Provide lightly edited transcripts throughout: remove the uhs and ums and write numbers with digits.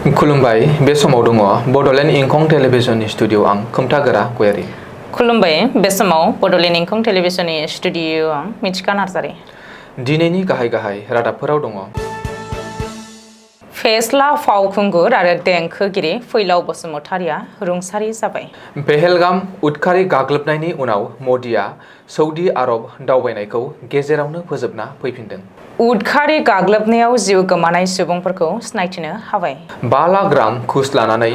खुलुमबाय बे समाव दङ बड'लेण्ड इंखं टेलिभिजननि स्टुडिअ आं खोमथागोरा गयारि। खुलुमबाय बे समाव बड'लेण्ड इंखं टेलिभिजननि स्टुडिअ आं मिथिका नार्जारि। दिनैनि गाहाय रादाबफोराव दङ। फेस्ला फावखुंगुर आरो देंखोगिरि फैलाव बसुमतारिया रुंसारि जाबाय। पहेलगाम उदखारि गाग्लोबनायनि उनाव मदिया सौदी आरब दावबायनायखौ गेजेरावनो फोजोबना फैफिनदों। उदखारि गाग्लोबनायाव जिउ गोमानाय सुबुंफोरखौ सिनायथिनो हाबाय। 5 लाख रां घुस लानानै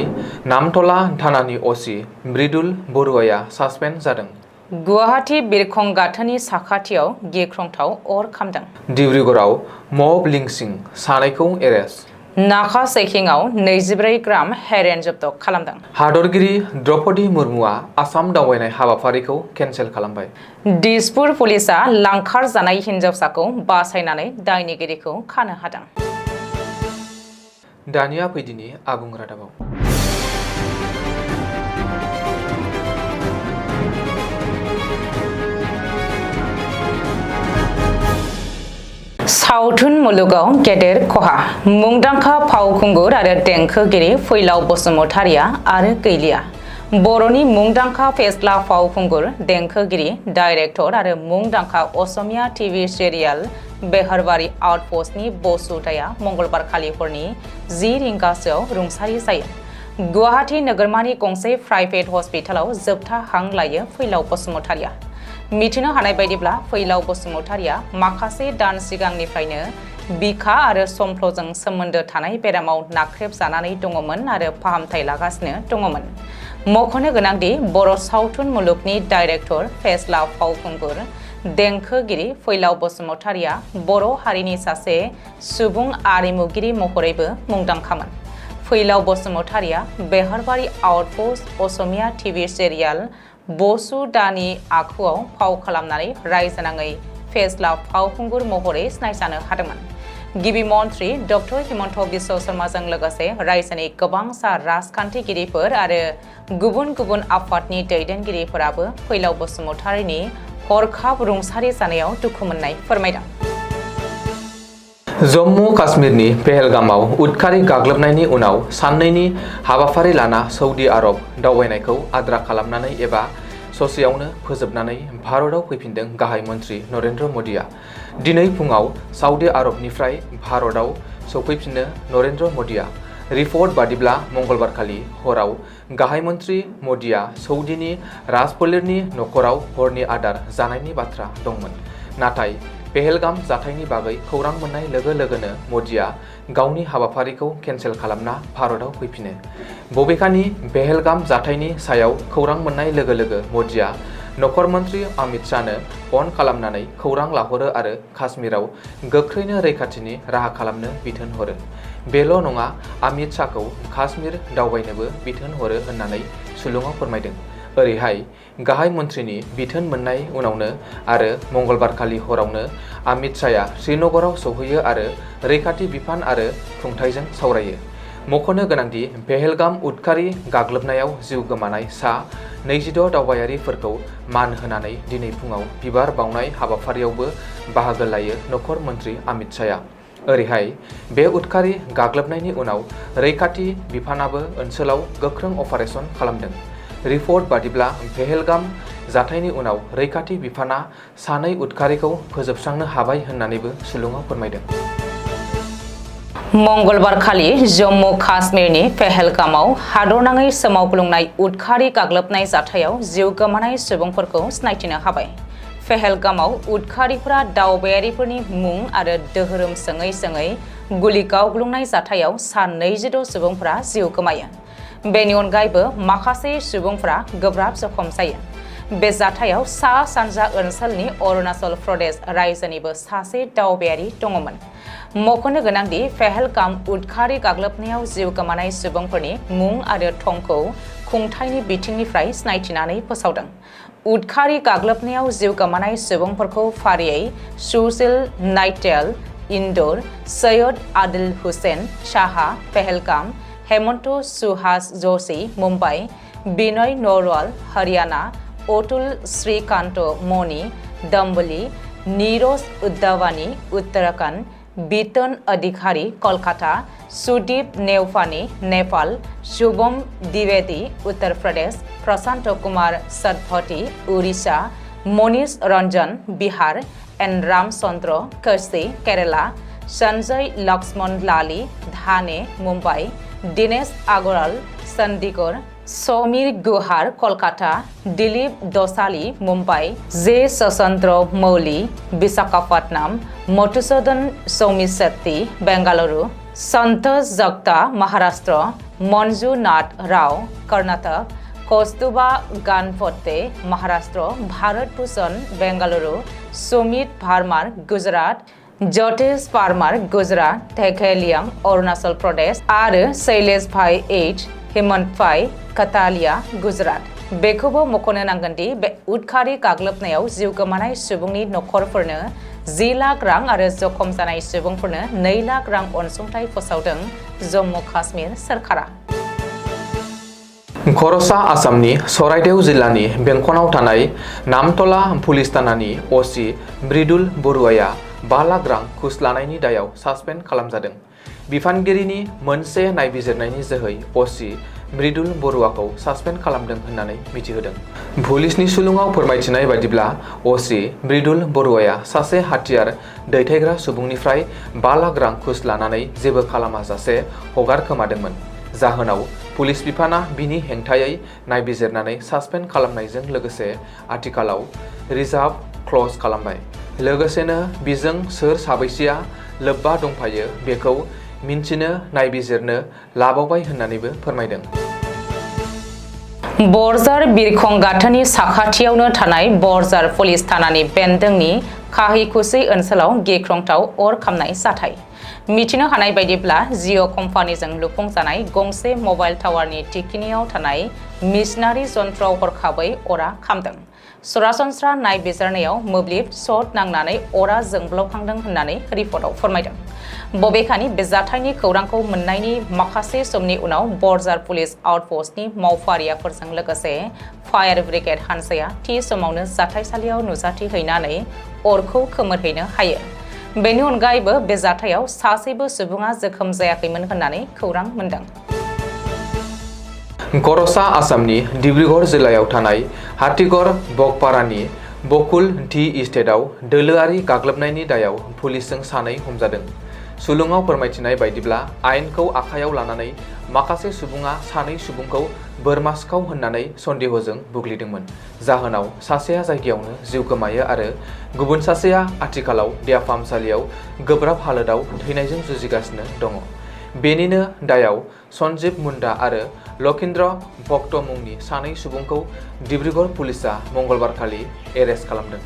नामथला थानानि असि मृदुल बरुवाया सासपेन्ड जादों। गुवाहाटी बिरखं गाथोननि साखाथियाव गिख्रंथाव अर खामदों। डिब्रुगड़आव मब लिंचिं सानैखौ एरेस्ट। नाका चेकिंआव 24 ग्राम हेर'इन जब्द खालामदों। हादरगिरि द्रौपदी मुर्मुआ आसाम दावबायनाय हाबाफारिखौ केन्सेल खालामबाय। दिसपुर पुलिसआ लांखार जानाय हिन्जावसाखौ बासायनानै दायनिगिरिखौ खानो हादों। दानिया फैदिनि आबुं रादाबाव। सावथुन मुलुगाव गेदेर खहा। मुंदांखा फावखुंगुर आरो देंखोगिरि फैलाव बसुमतारिया आरो गैलिया। बर'नि मुंदांखा फेस्ला फावखुंगुर, देंखोगिरि, डाइरेक्टर आरो मुंदांखा असमिया टिभि सिरियाल बेहरबारि आउटपस्टनि बसुदाया मंगलबारखालि हरनि 10 रिंगासोआव रुंसारि जायो। गुवाहाटी नोगोरमानि गंसे प्राइभेट हस्पिटालाव जोबथा हां लायो फैलाव बसुमतारिया। मिथिनो हानाय बायदिब्ला फैलाव बसुमतारिया माखासे दान सिगांनिफ्रायनो बिखा आरो समफ्लजों सोमोन्दो थानाय बेरामाव नाख्रेबजानानै दङमोन आरो फाहामथाय लागासिनो दङमोन। मख'नो गोनांदि बर' सावथुन मुलुगनि डाइरेक्टर, फेस्ला फावखुंगुर, देंखोगिरि फैलाव बसुमतारिया बर' हारिनि सासे सुबुं आरिमुगिरि महरैबो मुंदांखामोन। फैलाव बसुमतारिया बेहरबारि outpost Asamiya TV serial Basu दानि आखुआव फाव खालामनानै रायजोनाङै फेस्ला फावखुंगुर महरै सिनायजानो हादोंमोन। गिबि मन्त्रि डक्टर हिमन्त बिश्व शर्माजों लोगोसे रायजोनि गोबांसा राजखान्थिगिरिफोर आरो गुबुन गुबुन आफादनि दैदेनगिरिफोराबो फैलाव बसुमतारिनि हरखाब रुंसारि जानायाव दुखु मोननाय फोरमायदों। जम्मु काश्मीरनि पहेलगामाव उदखारि गाग्लोबनायनि उनाव साननैनि हाबाफारि लाना सौदी आरब दावबायनायखौ आद्रा खालामनानै एबा ससेयावनो फोजोबनानै भारतआव फैफिनदों गाहाय मन्त्रि नरेन्द्र मदिया। दिनै फुङाव सौदी आरबनिफ्राय भारतआव सौफैफिनो नरेन्द्र मदिया। रिपर्ट बादिब्ला मंगलबारखालि हराव गाहाय मन्त्रि मदिया सौदीनि राजफोलेरनि नखराव हरनि आदार जानायनि बाथ्रा दंमोन। नाथाय पहेलगाम जाथायनि बागै खौरां मोननाय लोगो लोगोनो मदिया गावनि हाबाफारिखौ केन्सेल खालामना भारतआव फैफिनो। बबेखानि पहेलगाम जाथायनि सायाव खौरां मोननाय लोगो लोगो मदिया नखर मन्त्रि अमित शाहनो फन खालामनानै खौरां लाहरो आरो काश्मीराव गोख्रैनो रैखाथिनि राहा खालामनो बिथोन हरो। बेल' नङा, अमित शाहखौ काश्मीर दावबायनोबो बिथोन हरो होननानै सुलुङाव फोरमायदों। ओरैहाय गाहाय मन्थ्रिनि बिथोन मोननाय उनावनो आरो मंगलबारखालि हरावनो अमित शाहया श्रीनगराव सौहैयो आरो रैखाथि बिफान आरो खुंथायजों सावरायो। मख'नो गोनांदि पहेलगाम उदखारि गाग्लोबनायाव जिउ गोमानाय सा 26 दावबायारिफोरखौ मान होनानै दिनै फुङाव बिबार बावनाय हाबाफारियावबो बाहागो लायो नखर मन्त्रि अमित शाहया। ओरैहाय बे उदखारि गाग्लोबनायनि उनाव रैखाथि बिफानाबो ओनसोलाव गोख्रों अपारेसन खालामदों। रिपर्ट बादिब्ला पहेलगाम जाथायनि उनाव रैखाथि बिफाना सानै उदखारिखौ फोजोबस्रांनो हाबाय होननानैबो सुलुङाव फोरमायदों। मंगलबारखालि जम्मु काश्मीरनि पहेलगामाव हादरनाङै सोमावग्लुंनाय उदखारि गाग्लोबनाय जाथायाव जिउ गोमानाय सुबुंफोरखौ सिनायथिनो हाबाय। पहेलगामाव उदखारिफोरा दावबायारिफोरनि मुं आरो दोहोरोम सोङै सोङै गुलि गावग्लुंनाय जाथायाव सा 26 सुबुंफोरा जिउ गोमायो। बेनि अनगायैबो माखासे सुबुंफोरा गोब्राब जखम जायो। बे जाथायाव सा सानजा ओनसोलनि अरुणाचल प्रदेश रायजोनिबो सासे दावबायारि दङमोन। मख'नो गोनांदि पहेलगाम उदखारि गाग्लोबनायाव जिउ गोमानाय सुबुंफोरनि मुं आरो थंखौ खुंथायनि बिथिंनिफ्राय सिनायथिनानै फोसावदों। उदखारि गाग्लोबनायाव जिउ गोमानाय सुबुंफोरखौ फारियै सुशील नाइटेल, इन्दौर, सैयद आदिल हुसैन शाहा पहेलगाम, हेमंत सुहास जोशी मुम्बाइ, बिनय नरवाल हरियाणा, अतुल श्रीकांत मणि दम्बली, नीरज उद्दावानी उत्तराखंड, बितन अधिकारी कलकाता, सुदीप नेवफानी नेपाल, शुभम द्विवेदी उत्तर प्रदेश, प्रशांत कुमार सतपथी उड़ीसा, मनीष रंजन बिहार, एन रामचंद्र कसी केरला, संजय लक्ष्मण लाली धाने मुंबई, दिनेश अग्रवाल चंडीगढ़, समीर गुहार कोलकाता, दिलीप दोसाली मुंबई, जे सशंद्र मौली विशाखापट्टनम, मधुसूदन सौमिशेट्टी बेंगलुरु, संतोष जगता महाराष्ट्र, मंजुनाथ राव कर्नाटक, कौस्तुभा गानपते महाराष्ट्र, भारत भूषण बेंगलुरु, सुमित भार्मार गुजरात, ज्योतिष पारमार गुजरात, थेकेलियांग अरुणाचल प्रदेश आरो शैलेश भाई एच हेमंत भाई कतालिया गुजरात। बेखौबो मख'नो नांगोन दि बे उदखारि गाग्लोबनायाव जिउ गोमानाय सुबुंनि नखरफोरनो 10 लाख रां आरो जखम जानाय सुबुंफोरनो 2 लाख रां अनसुंथाइ फोसावदों जम्मु काश्मीर सोरखारा। खरसा आसामनि सराइदेव जिल्लानि बेंखनाव थानाय नामतला पुलिस थानानि असि मृदुल बरुवाया 5 लाख रां घुस लानायनि दायाव सासपेन्ड खालामजादों। बिफानगिरिनि मोनसे नायबिजिरनायनि जोहै असि मृदुल बरुवाखौ सासपेन्ड खालामदों होननानै मिथिहोदों। पुलिसनि सुलुङाव फोरमायथिनाय बायदिब्ला असि मृदुल बरुवाया सासे हाथियार दैथायग्रा सुबुंनिफ्राय 5 लाख रां घुस लानानै जेबो खालामाजासे हगारखोमादोंमोन। जाहोनाव पुलिस बिफाना बिनि हेंथायै नायबिजिरनानै सासपेन्ड खालामनायजों लोगोसे आथिखालाव रिजार्भ क्लज खालामबाय। लोगोसेनो बिजों सोर साबैसेया लोब्बा दंफायो बेखौ मिन्थिनो नायबिजिरनो लाबावबाय होननानैबो फोरमायदों। बरजार बिरखं गाथोननि साखाथियावनो थानाय बरजार पुलिस थानानि बेन्दोंनि काहिकुसि ओनसोलाव गिख्रंथाव अर खामनाय जाथाय। मिथिनो हानाय बायदिब्ला जिअ कम्पानिजों लुफुंजानाय गंसे मबाइल टावारनि थिखिनियाव थानाय मिशनारि जन्थ्रआव हरखाबै अरा खामदों। सरासनस्रा नायबिजिरनायाव मोब्लिब सर्ट नांनानै अरा जोंब्लावखांदों होननानै रिपर्टआव फोरमायदों। बबेखानि बे जाथायनि खौरांखौ मोननायनि माखासे समनि उनाव बरजार पुलिस आउटपस्टनि मावफारियाफोरजों लोगोसे फायार ब्रिगेड हानजाया थि समावनो जाथायसालियाव नुजाथिहैनानै अरखौ खोमोरहैनो हायो। बेनि अनगायैबो बे जाथायाव सासेबो सुबुङा जोखोम जायाखैमोन होननानै खौरां मोनदों। खरसा आसामनि डिब्रुगढ़ जिल्लायाव थानाय हातिगड़ बगपारानि बकुल टि इस्टेटआव दोलोआरि गाग्लोबनायनि दायाव पुलिसजों सानै हमजादों। सुलुङाव फोरमायथिनाय बायदिब्ला आयेनखौ आखायाव लानानै माखासे सुबुङा सानै सुबुंखौ बोरमा सिखाव होननानै सन्देहजों बुग्लिदोंमोन। जाहोनाव सासेया जायगायावनो जिउ गोमायो आरो गुबुन सासेया आथिखालाव देहा फाहामसालियाव गोब्राब हालोदाव थैनायजों जुजिगासिनो दङ। बेनिनो दायाव सन्जीब मुंडा आरो लखिन्द्र भक्त मुंनि सानै सुबुंखौ डिब्रुगढ़ पुलिसआ मंगलबारखालि एरेस्ट खालामदों।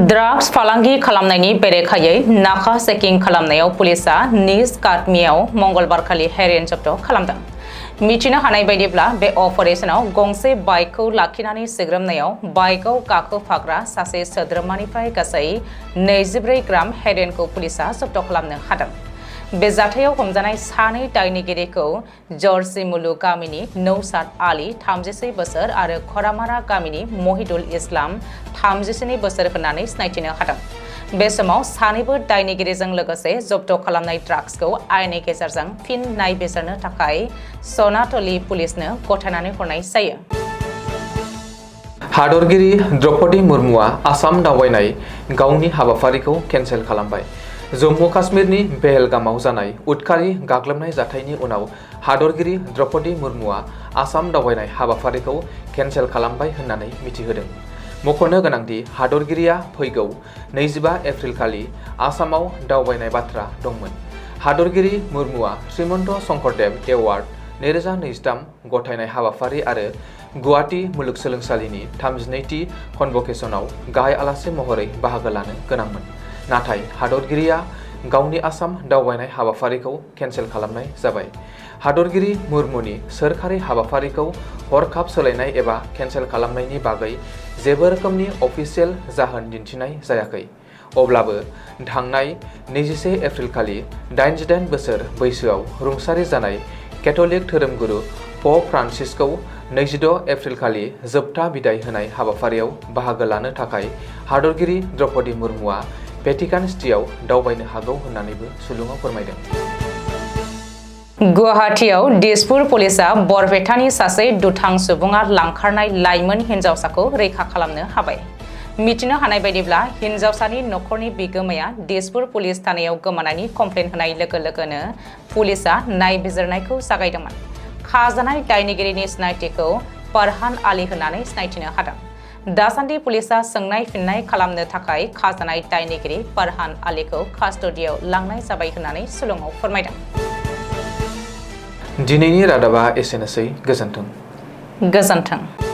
ड्राग्स फालांगि खालामनायनि बेरेखायै नाका चेकिं खालामनायाव पुलिसआ निज काटमियाव मंगलबारखालि हेर'इन जब्द खालामदों। मिथिनो हानाय बायदिब्ला बे अपारेशनाव गंसे बाइकखौ लाखिनानै सिग्रोमनायाव बाइकआव गाखोफाग्रा सासे सोद्रोमानिफ्राय गासै 24 ग्राम हेर'इनखौ पुलिसआ जब्द खालामनो हादों। बे जाथायाव हमजानाय सानै दायनिगिरिखौ जर्सिमुलु गामिनि नौसाद आली 36 बोसोर आरो खरामारा गामिनि महिदुल इस्लाम 37 बोसोर होननानै सिनायथिनो हादों। बे समाव सानैबो दायनिगिरिजों लोगोसे जब्द खालामनाय ड्राग्सखौ आयेननि गेजेरजों फिन नायबिजिरनो थाखाय सनातली पुलिसनो गथायनानै हरनाय जायो। हादरगिरि द्रौपदी मुर्मुआ आसाम दावबायनाय गावनि हाबाफारिखौ केन्सेल खालामबाय। जम्मु काश्मीरनि पहलगामाव जानाय उदखारि गाग्लोबनाय जाथायनि उनाव हादरगिरि द्रौपदी मुर्मुआ आसाम दावबायनाय हाबाफारिखौ केन्सेल खालामबाय होननानै मिथिहोदों। मख'नो गोनांदि हादरगिरिया फैगौ 25 एप्रिल खालि आसामाव दावबायनाय बाथ्रा दंमोन। हादरगिरि मुर्मुआ श्रीमन्त शंकरदेव एवार्ड 2023 गथायनाय हाबाफारि आरो गुवाहाटी मुलुगसोलोंसालिनि 32थि कनभकेसनाव गाहाय आलासि महरै बाहागो लानो गोनांमोन। नाथाय हादरगिरिया गावनि आसाम दावबायनाय हाबाफारिखौ केन्सेल खालामनाय जाबाय। हादरगिरि मुर्मुनि सोरखारि हाबाफारिखौ हरखाब सोलायनाय एबा केन्सेल खालामनायनि बागै जेबो रोखोमनि अफिसियेल जाहोन दिन्थिनाय जायाखै। अब्लाबो थांनाय 21 एप्रिल खालि 88 बोसोर बैसोआव रुंसारि जानाय केथलिक धोरोमगुरु प'प फ्रान्सिसखौ 26 एप्रिल खालि जोबथा बिदाय होनाय हाबाफारियाव बाहागो लानो थाखाय हादरगिरि द्रौपदी मुर्मुआ भेटिकान सिटियाव दावबायनो हागौ होननानैबो सुलुङाव फोरमायदों। गुवाहाटीआव दिसपुर पुलिसा बरपेटानि सासे दुथां सुबुङा लांखारनाय लाइमोन हिन्जावसाखौ रैखा खालामनो हाबाय। मिथिनो हानाय बायदिब्ला हिन्जावसानि नखरनि बिगोमाया दिसपुर पुलिस थानायाव गोमानायनि कमप्लेन होनाय लोगो लोगोनो पुलिसा नायबिजिरनायखौ जागायदोंमोन। खाजानाय दायनिगिरिनि सिनायथिखौ फरहान आली होननानै सिनायथिनो हादों। दासान्दि पुलिसा सोंनाय फिननाय खालामनो थाखाय खाजानाय दायनिगिरि फरहान आलीखौ कास्टडियाव लांनाय जाबाय होननानै सुलुङाव फोरमायदों। दिनैनि रादाबा एसेनोसै। गोजोन्थों। गोजोन्थों।